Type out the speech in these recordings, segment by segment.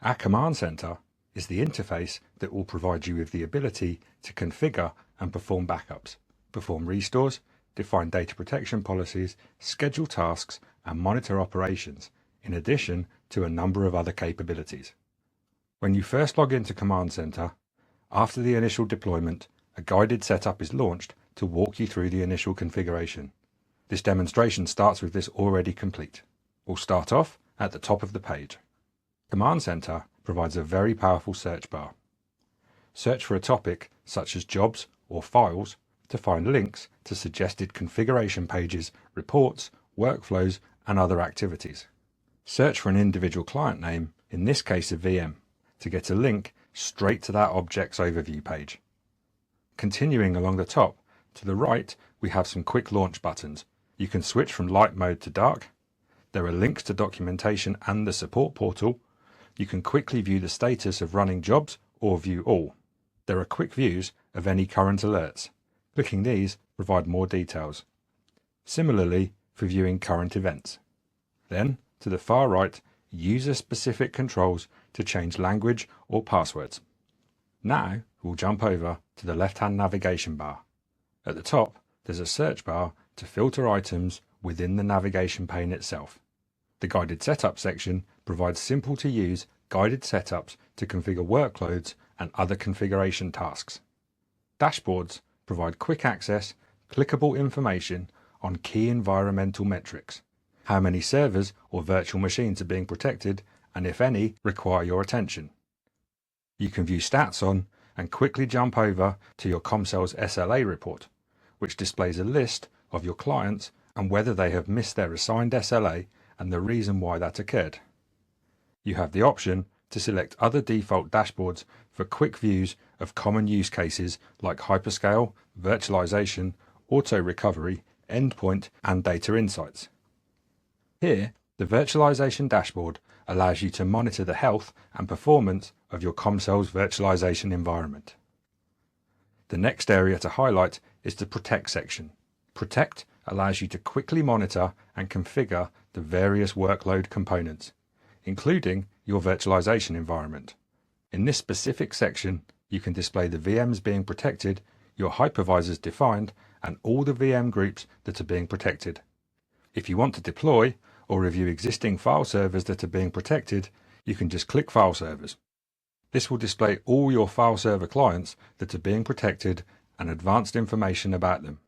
Our Command Center is the interface that will provide you with the ability to configure and perform backups, perform restores, define data protection policies, schedule tasks, and monitor operations, in addition to a number of other capabilities. When you first log into Command Center, after the initial deployment, a guided setup is launched to walk you through the initial configuration. This demonstration starts with this already complete. We'll start off at the top of the page. Command Center provides a very powerful search bar. Search for a topic such as jobs or files to find links to suggested configuration pages, reports, workflows, and other activities. Search for an individual client name, in this case a VM, to get a link straight to that object's overview page. Continuing along the top, to the right, we have some quick launch buttons. You can switch from light mode to dark. There are links to documentation and the support portal. You can quickly view the status of running jobs or view all. There are quick views of any current alerts. Clicking these provide more details. Similarly for viewing current events. Then, to the far right, user-specific controls to change language or passwords. Now, we'll jump over to the left-hand navigation bar. At the top, there's a search bar to filter items within the navigation pane itself. The Guided Setup section provides simple-to-use guided setups to configure workloads and other configuration tasks. Dashboards provide quick access, clickable information on key environmental metrics, how many servers or virtual machines are being protected, and if any, require your attention. You can view stats on and quickly jump over to your Commvault SLA report, which displays a list of your clients and whether they have missed their assigned SLA and the reason why that occurred. You have the option to select other default dashboards for quick views of common use cases like hyperscale, virtualization, auto recovery, endpoint, and data insights. Here, the virtualization dashboard allows you to monitor the health and performance of your Commvault virtualization environment. The next area to highlight is the Protect section. Protect allows you to quickly monitor and configure the various workload components, including your virtualization environment. In this specific section, you can display the VMs being protected, your hypervisors defined, and all the VM groups that are being protected. If you want to deploy or review existing file servers that are being protected, you can just click File Servers. This will display all your file server clients that are being protected and advanced information about them.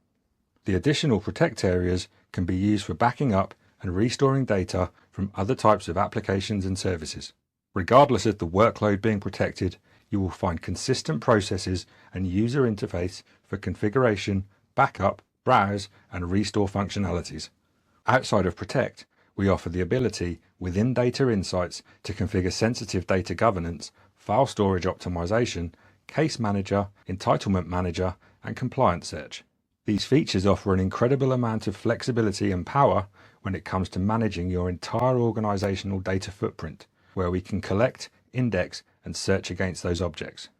The additional protect areas can be used for backing up and restoring data from other types of applications and services. Regardless of the workload being protected, you will find consistent processes and user interface for configuration, backup, browse, and restore functionalities. Outside of Protect, we offer the ability within Data Insights to configure sensitive data governance, file storage optimization, case manager, entitlement manager, and compliance search. These features offer an incredible amount of flexibility and power when it comes to managing your entire organizational data footprint, where we can collect, index, and search against those objects.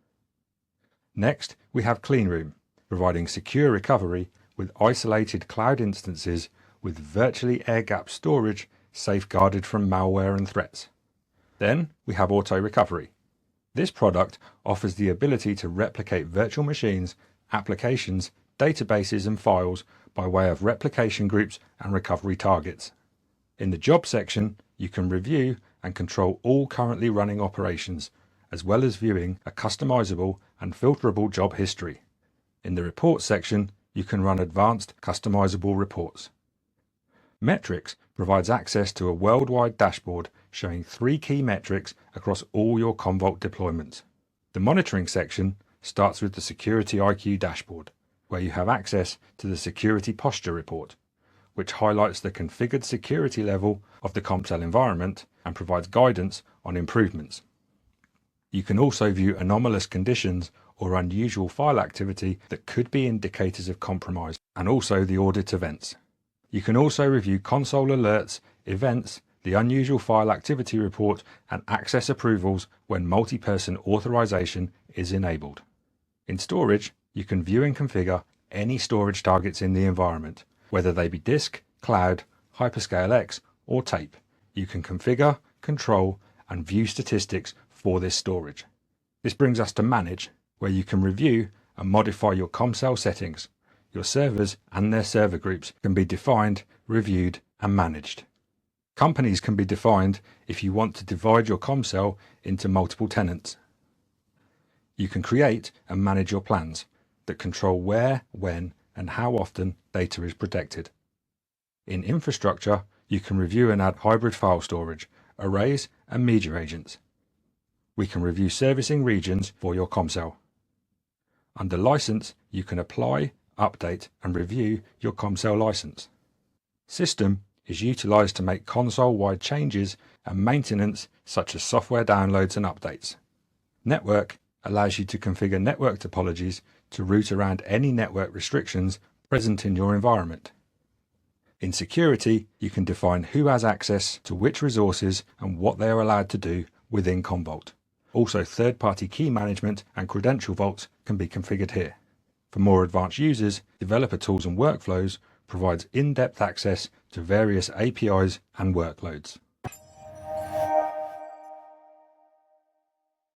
Next, we have Cleanroom, providing secure recovery with isolated cloud instances with virtually air-gapped storage safeguarded from malware and threats. Then we have Auto Recovery. This product offers the ability to replicate virtual machines, applications, databases, and files by way of replication groups and recovery targets. In the Job section, you can review and control all currently running operations, as well as viewing a customizable and filterable job history. In the Reports section, you can run advanced customizable reports. Metrics provides access to a worldwide dashboard showing 3 key metrics across all your Commvault deployments. The Monitoring section starts with the Security IQ dashboard, where you have access to the Security Posture report, which highlights the configured security level of the Commvault environment and provides guidance on improvements. You can also view anomalous conditions or unusual file activity that could be indicators of compromise, and also the audit events. You can also review console alerts, events, the unusual file activity report, and access approvals when multi-person authorization is enabled. In storage, you can view and configure any storage targets in the environment, whether they be disk, cloud, hyperscale X, or tape. You can configure, control, and view statistics for this storage. This brings us to Manage, where you can review and modify your Commcell settings. Your servers and their server groups can be defined, reviewed, and managed. Companies can be defined if you want to divide your Commcell into multiple tenants. You can create and manage your plans that control where, when, and how often data is protected. In Infrastructure, you can review and add hybrid file storage, arrays, and media agents. We can review servicing regions for your Commcell. Under License, you can apply, update, and review your Commcell license. System is utilized to make console-wide changes and maintenance such as software downloads and updates. Network allows you to configure network topologies to route around any network restrictions present in your environment. In Security, you can define who has access to which resources and what they are allowed to do within Commvault. Also, third-party key management and credential vaults can be configured here. For more advanced users, Developer Tools and Workflows provides in-depth access to various APIs and workloads.